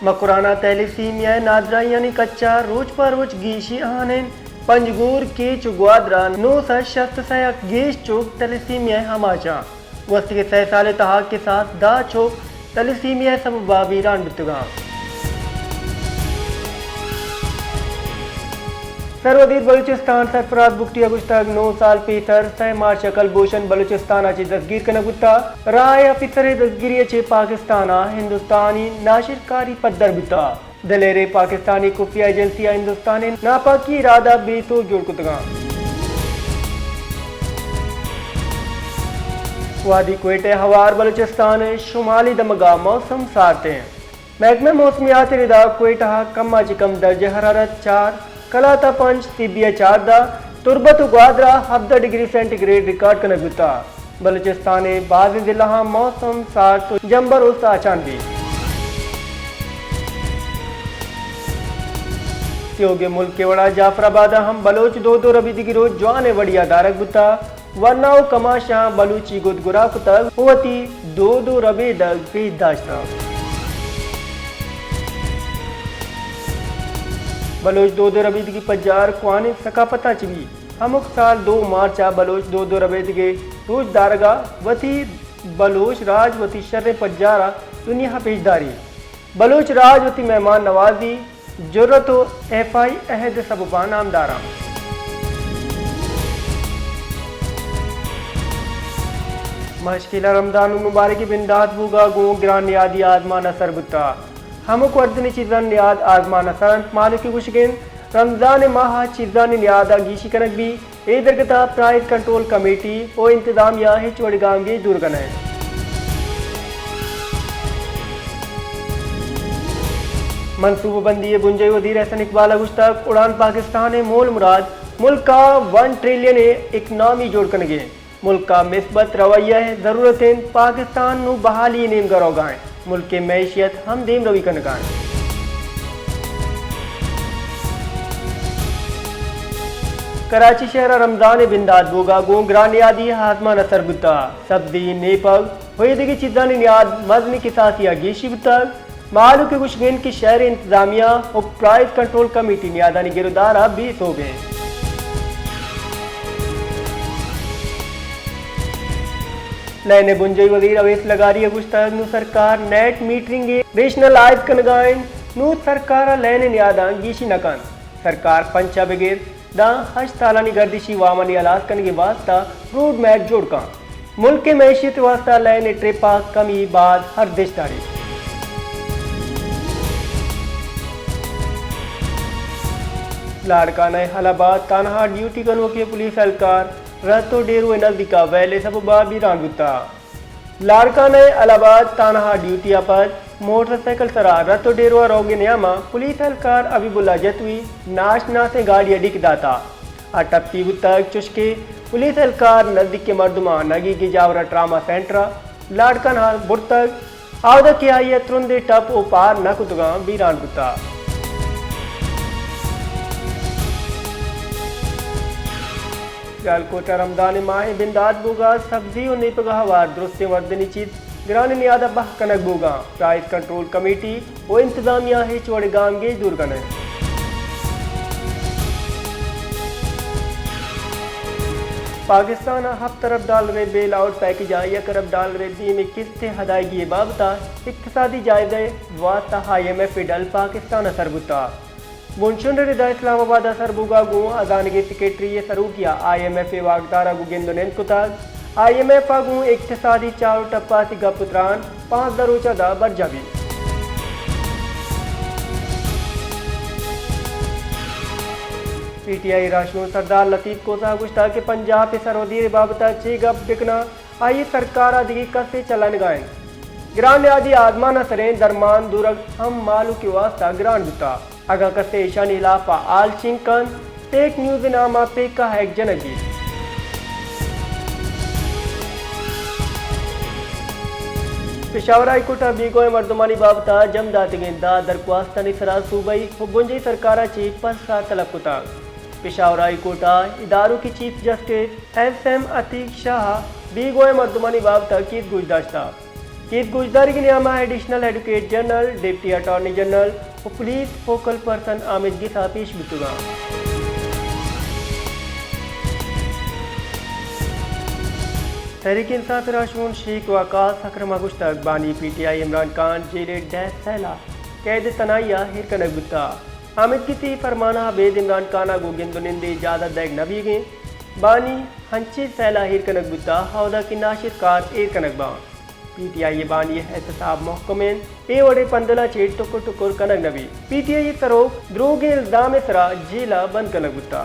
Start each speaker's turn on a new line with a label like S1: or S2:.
S1: मकुराना तैलीसीमिया नादरा यानी कच्चा रोज पर रोज गीशी आहानेन पंजगूर की चुगवादरा नो शस्त सयाक गीश चौक तैलीसीमिया हमाचा वस्ती के 6 साल तहाक के साथ दा चौक तैलीसीमिया सब बाबीरान बितगा सरवदीर बलूचिस्तान सरफराज बुकटिया गुश्ताग 9 साल पीतर 6 मार्च कलभूषण बलूचिस्तान ची दस्तगीर कन गुत्ता राय अफिसर दस्तगिरी चे पाकिस्ताना हिंदुस्तानी नाशिरकारी पद्दर बिता दलेरे पाकिस्तानी खुफिया एजेंसिया हिंदुस्तानी नापाकी इरादा बेतो जोड़ कुतगा वादी क्वेटे हवार बलूचिस्तान शुमाली दमगा मौसम सारते हैं महकमे मौसमियात रिदा क्वेटा कम अज कम दर्ज हरारत 4 कलाता 5 तिबिया 4 दा तुरबत ग्वादरा 17 डिग्री सेंटीग्रेड रिकॉर्ड करने गुता बलूचिस्तान बाज़ जिला मौसम सार तो जंबर उस्ता चांदी योगे मुल्क के वड़ा जाफराबाद हम बलोच दो रबी दिगिरो जवान वड़िया दारक गुता वरनाओ कमाशा बलूची गुदगुरा कुतग हुवती दो रबी दग बेदाश्ता बलोच दो रबीद की पजार कुआने सकाफता चिबी हमुक साल 2 मार्च बलोच दो रबीद के रोज दारगा वती बलोच राज वती शर्र पजारा दुनिया पेशदारी बलोच राज वती मेहमान नवाजी जरूरत एफआई अहद सबबा नामदारा मशकिला रमदान मुबारक बिंदात बुगा गो ग्रान यादी आजमा नसर बुता हमक वर्दनी चीज़ान नियाद आजमान असरन मालिक की गुशगिन रमजान माह चीज़ान नियादा गीशी कनक भी ए दरगता प्राइस कंट्रोल कमेटी और इंतजामिया हिच वड़गाम गे दूर कन है मनसूबाबंदी बुंजई वज़ीर एहसन इकबाल गुश्ताक उड़ान पाकिस्तान मोल मुराद मुल्क का 1 ट्रिलियन इकनॉमी जोड़ कन गे मुल्क का मिसबत रवैया है ज़रूरत पाकिस्तान नु बहाली नेम गरोगाएं मुल्क के मैशियत हम देम रवि कनकान कराची शहर रमजान बिंदाद बोगा गो ग्रानियादी हाजमा नसर बुता सब्दी नेपग होयदगी चीज़ा नियाद मजनी की सासिया गीशी बुतग मालू के गुशगिन की शहर इंतजामिया और प्राइस कंट्रोल कमेटी नियादानी गिरदारा 20 हो गए नए बुंजई वजीर अवेस लगारी गुश्ताग नु सरकार नेट मीटरिंग रेशनलाइज कनगाइन नु सरकार लेने नियादा गीशी नकन सरकार पंचा बगैर दा हज तालानी गर्दिशी वामनी अलास कन के वास्ता रोड मैप जोड़का मुल्क के मैशियत वास्ता लेने ट्रिपा कमी बाद हर देशदारी लाड़काना हलाबाद तानहा ड्यूटी कनो के पुलिस एहलकार रतो डेरो नजदीका वैले सब बाबी रांगुता लाड़काना अलाहाबाद तानहा ड्यूटिया पर मोटरसाइकिल सरा रतो डेरो रोगे नियामा पुलिस एहलकार अबीबुल्ला जतवी नाशना से गाड़ी अडिक दाता अटप्पी तक चुस्के पुलिस एहलकार नजदीक के मर्दुमा नगी की जावरा ट्रामा सेंटर लाड़काना बुरतक आवदा की आई तुरंदे टप ओ पार नकुतगा बीरान गुता गालकोटा रमदान माह बिंदाद बोगा सब्जी और नेपगा हवार दुरुस्त वर्दनी चीज ग्रान नियादा बह कनक बोगा प्राइस कंट्रोल कमेटी और इंतजामिया है चौड़े गांव गे दूर कने पाकिस्तान हफ तरफ डाल रहे बेल आउट पैकेज या करब डाल रहे दी में किस्ते हदायगी बाबता इक्तिसादी जायदे वास्ता IMF डल पाकिस्तान सरबुता मुंशुन रिदा इस्लामाबाद सरबुगा गो अदान के सेक्रेटरी सरू किया IMF वागदारा गुगेंदोनेन कुताग IMF गो इक्तिसादी चार टप्पा सी गपुत्रान 5 दरोचा दा बरजाबी PTI राशून सरदार लतीफ कोसा गुश्ता के पंजाब के सरवदीर बाबता चे गप दिखना आई सरकार आदि कसे चलन गायन ग्रान आदि आजमाना सरें दरमान दूरक हम मालू के वास्ता ग्रान बुता अगर कसे ईशान इलाफा आल चिंकन फेक न्यूज नामा पे का हैक जनगी पेशावर हाईकोर्टा बीगोए मर्दमानी बाबता जमदात गेंदा दरख्वास्त निसरा सूबाई हुबुंजी सरकारा चीफ पर सा तलब कुता पेशावर हाईकोर्टा इदारों की chief justice SM Ateeq Shah बीगोए मर्दमानी बाबता की गुजदाश्ता केस गुजदारी के नियामा additional advocate general deputy attorney general और पुलिस फोकल पर्सन आमिद गिसा पेश बितुगा। तहरीक इंसाफ राशून शेख वकास अक्रम गुश्तक बानी PTI Imran Khan jail death सैला कैद तनाइया हिरकनक बुता आमिद किसी फरमाना बेद इमरान खान गोगिंदुनिंदे ज्यादा दैग नबी गए बानी हंचे सैला हिरकनक बुता हौदा की नाशिर कार एर कनक बान PTI बानी एहतसाब महकमें ए वड़े पंदला चेट टुकुर टुकुर कनक नबी PTI तरोक द्रोगे इल्जाम सरा जेला बंद कनक बुता।